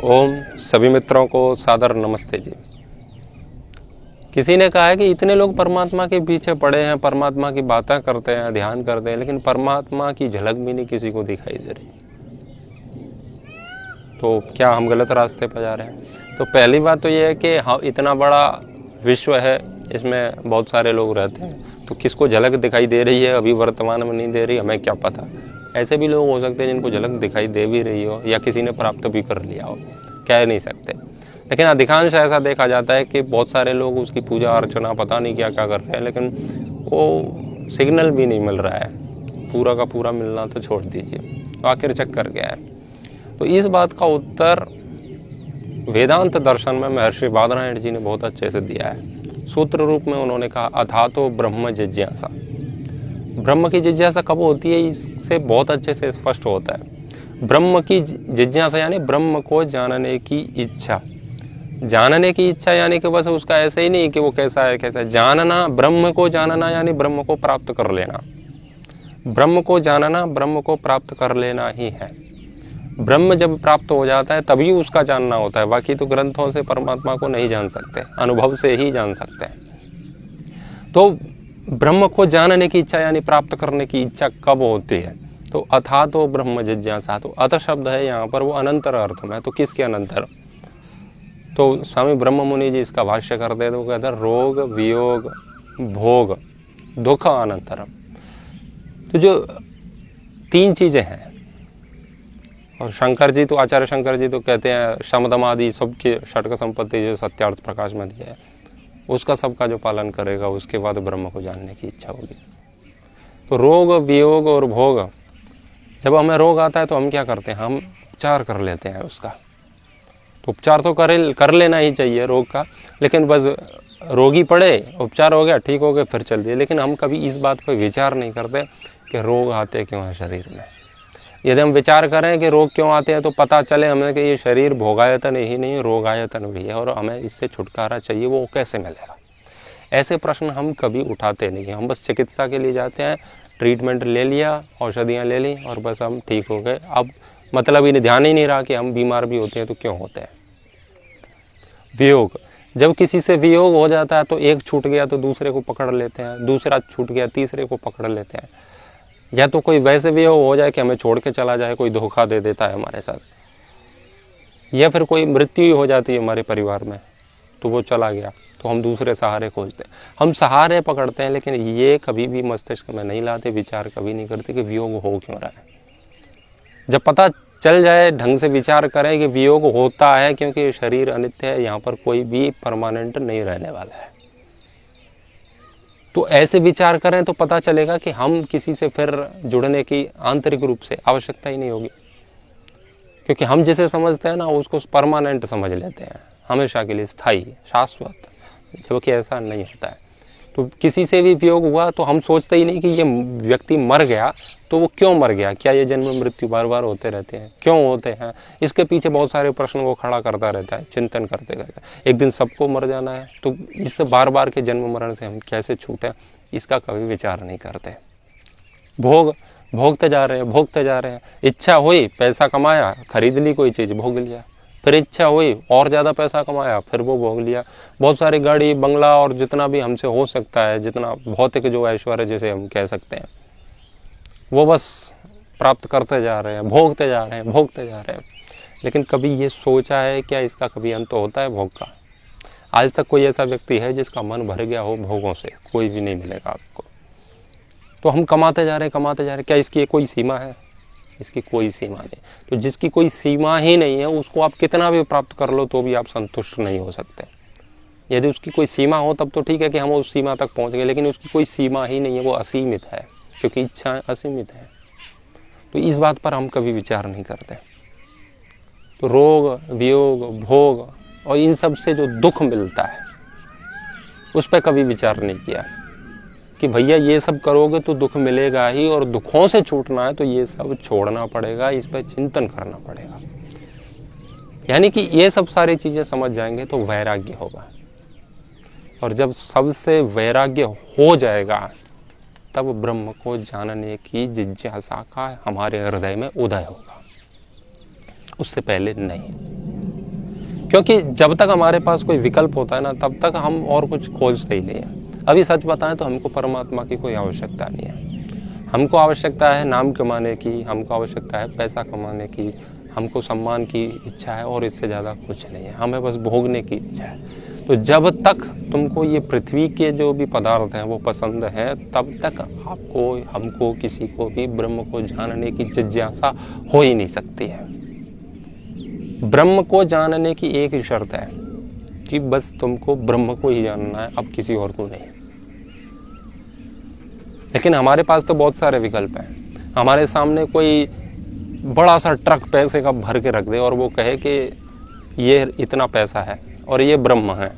ओम सभी मित्रों को सादर नमस्ते जी। किसी ने कहा है कि इतने लोग परमात्मा के पीछे पड़े हैं, परमात्मा की बातें करते हैं, ध्यान करते हैं, लेकिन परमात्मा की झलक भी नहीं किसी को दिखाई दे रही। तो क्या हम गलत रास्ते पर जा रहे हैं? तो पहली बात तो ये है कि हाँ, इतना बड़ा विश्व है, इसमें बहुत सारे लोग रहते हैं, तो किसको झलक दिखाई दे रही है अभी वर्तमान में नहीं दे रही, हमें क्या पता। ऐसे भी लोग हो सकते हैं जिनको झलक दिखाई दे भी रही हो या किसी ने प्राप्त भी कर लिया हो, कह नहीं सकते। लेकिन अधिकांश ऐसा देखा जाता है कि बहुत सारे लोग उसकी पूजा अर्चना पता नहीं क्या क्या कर रहे हैं, लेकिन वो सिग्नल भी नहीं मिल रहा है। पूरा का पूरा मिलना तो छोड़ दीजिए, तो आखिर चक्कर क्या है? तो इस बात का उत्तर वेदांत दर्शन में महर्षि बादरायण जी ने बहुत अच्छे से दिया है। सूत्र रूप में उन्होंने कहा, अथातो ब्रह्म जिज्ञासा। ब्रह्म की जिज्ञासा कब होती है, इससे बहुत अच्छे से स्पष्ट होता है। ब्रह्म की जिज्ञासा यानी ब्रह्म को जानने की इच्छा। जानने की इच्छा यानी कि बस उसका ऐसे ही नहीं कि वो कैसा है कैसा है। जानना, ब्रह्म को जानना यानी ब्रह्म को प्राप्त कर लेना। ब्रह्म को जानना ब्रह्म को प्राप्त कर लेना ही है। ब्रह्म जब प्राप्त हो जाता है तभी उसका जानना होता है। बाकी तो ग्रंथों से परमात्मा को नहीं जान सकते, अनुभव से ही जान सकते हैं। तो ब्रह्म को जानने की इच्छा यानी प्राप्त करने की इच्छा कब होती है? तो अथा तो ब्रह्म जिज्ञासा। तो अथ शब्द है यहाँ पर, वो अनंतर अर्थ में। तो किसके अनंतर? तो स्वामी ब्रह्म मुनि जी इसका भाष्य करते हैं, तो कहते हैं रोग वियोग भोग दुख अनंतरम। तो जो तीन चीजें हैं, और शंकर जी तो, आचार्य शंकर जी तो कहते हैं शमदमादि सबके षटक संपत्ति जो सत्यार्थ प्रकाश में दिया है, उसका सबका जो पालन करेगा उसके बाद ब्रह्म को जानने की इच्छा होगी। तो रोग वियोग और भोग, जब हमें रोग आता है तो हम क्या करते हैं? हम उपचार कर लेते हैं उसका। तो उपचार तो कर लेना ही चाहिए रोग का, लेकिन बस रोगी पड़े, उपचार हो गया, ठीक हो गया, फिर चल दिए। लेकिन हम कभी इस बात पर विचार नहीं करते कि रोग आते क्यों हैं शरीर में। यदि हम विचार करें कि रोग क्यों आते हैं तो पता चले हमें कि ये शरीर भोगायतन ही नहीं रोगायतन भी है, और हमें इससे छुटकारा चाहिए, वो कैसे मिलेगा? ऐसे प्रश्न हम कभी उठाते नहीं हैं। हम बस चिकित्सा के लिए जाते हैं, ट्रीटमेंट ले लिया, औषधियाँ ले ली और बस हम ठीक हो गए। अब मतलब इन्हें ध्यान ही नहीं रहा कि हम बीमार भी होते हैं तो क्यों होते हैं। वियोग, जब किसी से वियोग हो जाता है तो एक छूट गया तो दूसरे को पकड़ लेते हैं, दूसरा छूट गया तीसरे को पकड़ लेते हैं। या तो कोई वैसे वियोग हो जाए कि हमें छोड़ के चला जाए, कोई धोखा दे देता है हमारे साथ, या फिर कोई मृत्यु हो जाती है हमारे परिवार में, तो वो चला गया, तो हम दूसरे सहारे खोजते हैं। हम सहारे पकड़ते हैं, लेकिन ये कभी भी मस्तिष्क में नहीं लाते, विचार कभी नहीं करते कि वियोग हो क्यों रहा है। जब पता चल जाए, ढंग से विचार करें कि वियोग होता है क्योंकि शरीर अनित्य है, यहाँ पर कोई भी परमानेंट नहीं रहने वाला है। तो ऐसे विचार करें तो पता चलेगा कि हम किसी से फिर जुड़ने की आंतरिक रूप से आवश्यकता ही नहीं होगी, क्योंकि हम जिसे समझते हैं ना उसको परमानेंट समझ लेते हैं, हमेशा के लिए स्थायी शाश्वत, जबकि ऐसा नहीं होता है। तो किसी से भी वियोग हुआ तो हम सोचते ही नहीं कि ये व्यक्ति मर गया, तो वो क्यों मर गया, क्या ये जन्म मृत्यु बार बार होते रहते हैं, क्यों होते हैं? इसके पीछे बहुत सारे प्रश्न वो खड़ा करता रहता है, चिंतन करते करते। एक दिन सबको मर जाना है, तो इस बार बार के जन्म मरण से हम कैसे छूटें, इसका कभी विचार नहीं करते। भोग, भोगते जा रहे हैं, भोगते जा रहे हैं। इच्छा हुई, पैसा कमाया, खरीद ली कोई चीज़, भोग लिया। फिर इच्छा हुई, और ज़्यादा पैसा कमाया, फिर वो भोग लिया। बहुत सारी गाड़ी बंगला और जितना भी हमसे हो सकता है, जितना भौतिक जो ऐश्वर्य जिसे हम कह सकते हैं, वो बस प्राप्त करते जा रहे हैं, भोगते जा रहे हैं, भोगते जा रहे हैं। लेकिन कभी ये सोचा है क्या इसका कभी अंत होता है भोग का? आज तक कोई ऐसा व्यक्ति है जिसका मन भर गया हो भोगों से? कोई भी नहीं मिलेगा आपको। तो हम कमाते जा रहे हैं, कमाते जा रहे हैं। क्या इसकी कोई सीमा है? इसकी कोई सीमा नहीं। तो जिसकी कोई सीमा ही नहीं है, उसको आप कितना भी प्राप्त कर लो तो भी आप संतुष्ट नहीं हो सकते। यदि उसकी कोई सीमा हो तब तो ठीक है कि हम उस सीमा तक पहुंच गए, लेकिन उसकी कोई सीमा ही नहीं है, वो असीमित है, क्योंकि इच्छाएं असीमित है। तो इस बात पर हम कभी विचार नहीं करते। तो रोग वियोग भोग और इन सब से जो दुख मिलता है उस पर कभी विचार नहीं किया कि भैया ये सब करोगे तो दुख मिलेगा ही, और दुखों से छूटना है तो ये सब छोड़ना पड़ेगा, इस पर चिंतन करना पड़ेगा। यानी कि ये सब सारी चीजें समझ जाएंगे तो वैराग्य होगा, और जब सबसे वैराग्य हो जाएगा तब ब्रह्म को जानने की जिज्ञासा का हमारे हृदय में उदय होगा, उससे पहले नहीं। क्योंकि जब तक हमारे पास कोई विकल्प होता है ना, तब तक हम और कुछ खोजते ही नहीं है। अभी सच बताएं तो हमको परमात्मा की कोई आवश्यकता नहीं है। हमको आवश्यकता है नाम कमाने की, हमको आवश्यकता है पैसा कमाने की, हमको सम्मान की इच्छा है, और इससे ज़्यादा कुछ नहीं है। हमें बस भोगने की इच्छा है। तो जब तक तुमको ये पृथ्वी के जो भी पदार्थ हैं वो पसंद है, तब तक आपको, हमको, किसी को भी ब्रह्म को जानने की जिज्ञासा हो ही नहीं सकती है। ब्रह्म को जानने की एक ही शर्त है कि बस तुमको ब्रह्म को ही जानना है, अब किसी और को नहीं। लेकिन हमारे पास तो बहुत सारे विकल्प हैं। हमारे सामने कोई बड़ा सा ट्रक पैसे का भर के रख दे और वो कहे कि ये इतना पैसा है और ये ब्रह्म है।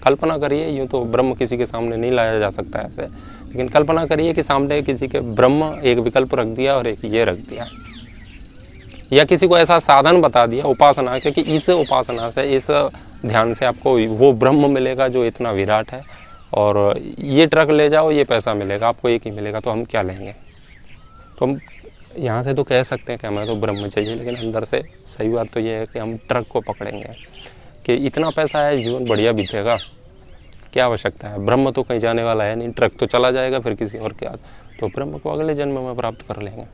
कल्पना करिए, यूँ तो ब्रह्म किसी के सामने नहीं लाया जा सकता ऐसे, लेकिन कल्पना करिए कि सामने किसी के ब्रह्म एक विकल्प रख दिया और एक ये रख दिया, या किसी को ऐसा साधन बता दिया उपासना के कि इस उपासना से, इस ध्यान से आपको वो ब्रह्म मिलेगा जो इतना विराट है, और ये ट्रक ले जाओ ये पैसा मिलेगा, आपको एक ही मिलेगा। तो हम क्या लेंगे? तो हम यहाँ से तो कह सकते हैं कि हमें तो ब्रह्म चाहिए, लेकिन अंदर से सही बात तो ये है कि हम ट्रक को पकड़ेंगे कि इतना पैसा है, जीवन बढ़िया बीतेगा, क्या आवश्यकता है, ब्रह्म तो कहीं जाने वाला है नहीं, ट्रक तो चला जाएगा फिर किसी और के हाथ, तो ब्रह्म को अगले जन्म में प्राप्त कर लेंगे।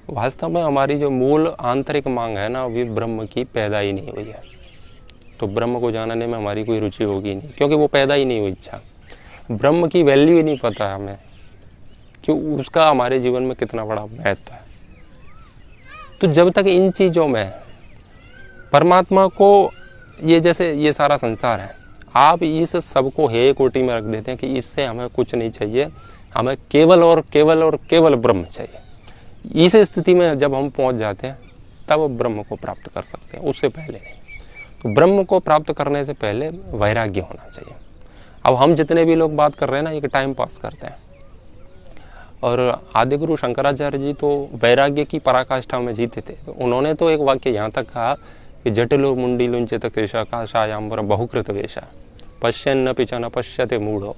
वास्तव में हमारी जो मूल आंतरिक मांग है ना, वो ब्रह्म की पैदा ही नहीं हुई है। तो ब्रह्म को जानने में हमारी कोई रुचि होगी नहीं, क्योंकि वो पैदा ही नहीं हुई इच्छा। ब्रह्म की वैल्यू ही नहीं पता है हमें कि उसका हमारे जीवन में कितना बड़ा महत्व है। तो जब तक इन चीज़ों में परमात्मा को, ये जैसे ये सारा संसार है, आप इस सबको हे कोटि में रख देते हैं कि इससे हमें कुछ नहीं चाहिए, हमें केवल और केवल और केवल ब्रह्म चाहिए। इस स्थिति में जब हम पहुंच जाते हैं तब ब्रह्म को प्राप्त कर सकते हैं, उससे पहले नहीं। तो ब्रह्म को प्राप्त करने से पहले वैराग्य होना चाहिए। अब हम जितने भी लोग बात कर रहे हैं ना, ये टाइम पास करते हैं। और आदि गुरु शंकराचार्य जी तो वैराग्य की पराकाष्ठा में जीते थे। तो उन्होंने तो एक वाक्य यहाँ तक कहा कि जटिलो मुंडी लुंचित कृषा काशायांबर बहुकृत वेशा पश्यन्न पिचा न पश्यते मूढ़ो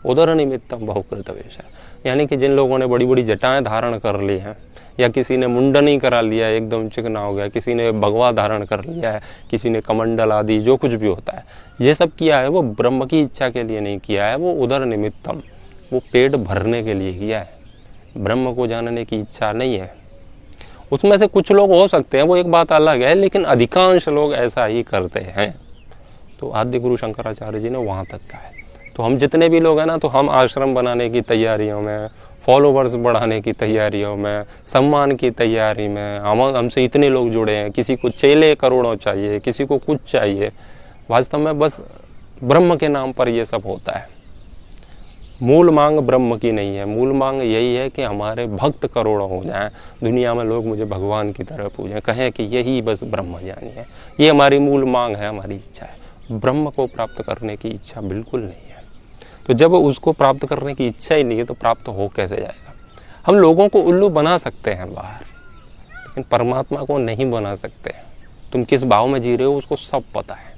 उदर निमित्तम बहुकृत वेशा। यानी कि जिन लोगों ने बड़ी बड़ी जटाएं धारण कर ली हैं, या किसी ने मुंडनी करा लिया है, एकदम चिकना हो गया, किसी ने भगवा धारण कर लिया है, किसी ने कमंडल आदि जो कुछ भी होता है, ये सब किया है वो ब्रह्म की इच्छा के लिए नहीं किया है, वो उदर निमित्तम, वो पेट भरने के लिए किया है। ब्रह्म को जानने की इच्छा नहीं है। उसमें से कुछ लोग हो सकते हैं, वो एक बात अलग है, लेकिन अधिकांश लोग ऐसा ही करते हैं। तो आदि गुरु शंकराचार्य जी ने वहाँ तक कहा है। तो हम जितने भी लोग हैं ना, तो हम आश्रम बनाने की तैयारियों में, फॉलोवर्स बढ़ाने की तैयारियों में, सम्मान की तैयारी में, हमसे इतने लोग जुड़े हैं, किसी को चेले करोड़ों चाहिए, किसी को कुछ चाहिए। वास्तव में बस ब्रह्म के नाम पर ये सब होता है। मूल मांग ब्रह्म की नहीं है। मूल मांग यही है कि हमारे भक्त करोड़ों हो जाएं, दुनिया में लोग मुझे भगवान की तरह पूजें, कहें कि यही बस ब्रह्म ज्ञानी है। ये हमारी मूल मांग है, हमारी इच्छा है। ब्रह्म को प्राप्त करने की इच्छा बिल्कुल नहीं है। तो जब उसको प्राप्त करने की इच्छा ही नहीं है तो प्राप्त हो कैसे जाएगा? हम लोगों को उल्लू बना सकते हैं बाहर, लेकिन परमात्मा को नहीं बना सकते। तुम किस भाव में जी रहे हो उसको सब पता है।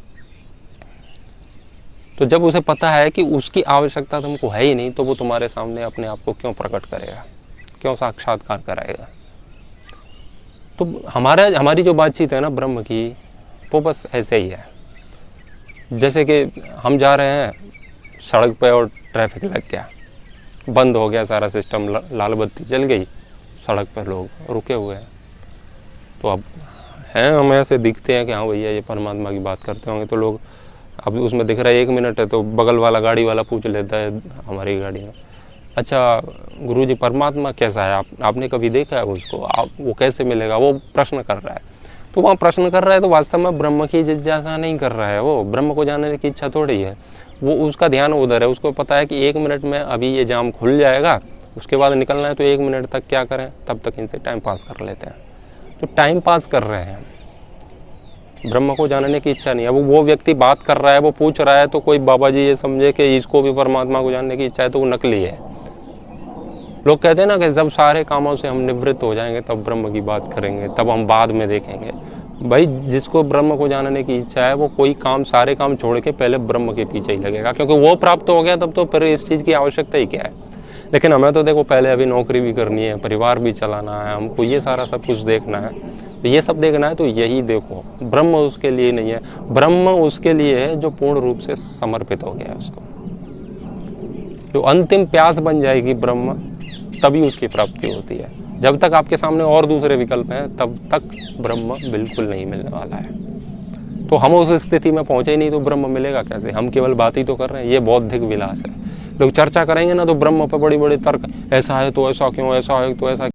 तो जब उसे पता है कि उसकी आवश्यकता तुमको है ही नहीं, तो वो तुम्हारे सामने अपने आप को क्यों प्रकट करेगा, क्यों साक्षात्कार कराएगा? तो हमारी जो बातचीत है ना ब्रह्म की, वो बस ऐसे ही है। जैसे कि हम जा रहे हैं सड़क पे और ट्रैफिक लग गया, बंद हो गया सारा सिस्टम, लाल बत्ती जल गई, सड़क पर लोग रुके हुए हैं। तो अब हैं, हमें ऐसे दिखते हैं कि हाँ भैया ये परमात्मा की बात करते होंगे, तो लोग, अब उसमें दिख रहा है 1 मिनट है, तो बगल वाला गाड़ी वाला पूछ लेता है हमारी गाड़ी में, अच्छा गुरुजी परमात्मा कैसा है, आपने कभी देखा है उसको, आप वो कैसे मिलेगा? वो प्रश्न कर रहा है। तो वहाँ प्रश्न कर रहा है तो वास्तव में ब्रह्म की जिज्ञासा नहीं कर रहा है, वो ब्रह्म को जानने की इच्छा थोड़ी है। वो उसका ध्यान उधर है। उसको पता है कि 1 मिनट में अभी ये जाम खुल जाएगा, उसके बाद निकलना है, तो 1 मिनट तक क्या करें, तब तक इनसे टाइम पास कर लेते हैं। तो टाइम पास कर रहे हैं, ब्रह्म को जानने की इच्छा नहीं है। वो व्यक्ति बात कर रहा है, वो पूछ रहा है, तो कोई बाबा जी ये समझे कि इसको भी परमात्मा को जानने की इच्छा है, तो वो नकली है। लोग कहते हैं ना कि जब सारे कामों से हम निवृत्त हो जाएंगे तब ब्रह्म की बात करेंगे, तब हम बाद में देखेंगे। भाई जिसको ब्रह्म को जानने की इच्छा है वो कोई काम, सारे काम छोड़ के पहले ब्रह्म के पीछे ही लगेगा, क्योंकि वो प्राप्त हो गया तब तो फिर इस चीज़ की आवश्यकता ही क्या है। लेकिन हमें तो देखो पहले अभी नौकरी भी करनी है, परिवार भी चलाना है, हमको ये सारा सब कुछ देखना है। तो ये सब देखना है तो यही देखो, ब्रह्म उसके लिए नहीं है, ब्रह्म उसके लिए है जो पूर्ण रूप से समर्पित हो गया है उसको। जो अंतिम प्यास बन जाएगी ब्रह्म, तभी उसकी प्राप्ति होती है। जब तक आपके सामने और दूसरे विकल्प हैं तब तक ब्रह्म बिल्कुल नहीं मिलने वाला है। तो हम उस स्थिति में पहुंचे ही नहीं तो ब्रह्म मिलेगा कैसे? हम केवल बात ही तो कर रहे हैं, ये बौद्धिक विलास है। लोग चर्चा करेंगे ना तो ब्रह्म पे बड़ी बड़ी तर्क, ऐसा है तो ऐसा क्यों, ऐसा है तो ऐसा